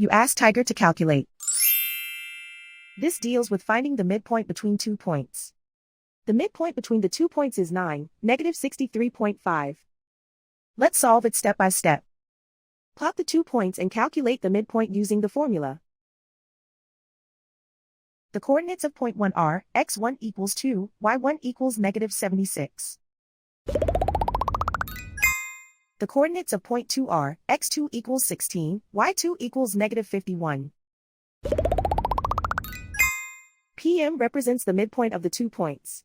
You ask Tiger to calculate. This deals with finding the midpoint between 2 points. The midpoint between the 2 points is 9, negative 63.5. Let's solve it step by step. Plot the 2 points and calculate the midpoint using the formula. The coordinates of point 1 are, x1 equals 2, y1 equals negative 76. The coordinates of point 2 are, x2 equals 16, y2 equals negative 51. PM represents the midpoint of the 2 points.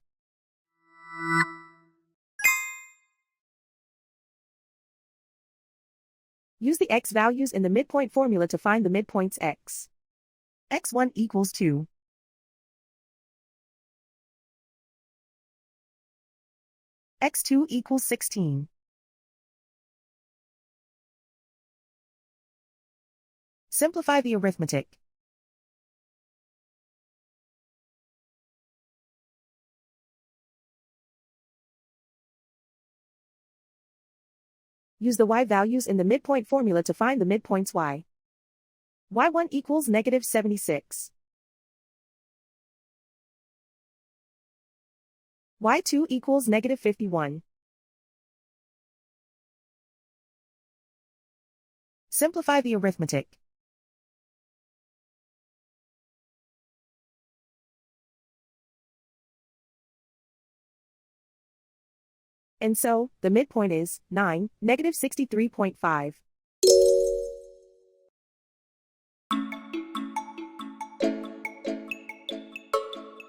Use the x values in the midpoint formula to find the midpoints x. x1 equals 2. x2 equals 16. Simplify the arithmetic. Use the y values in the midpoint formula to find the midpoints y. y1 equals negative 76. y2 equals negative 51. Simplify the arithmetic. And so, the midpoint is 9, negative 63.5.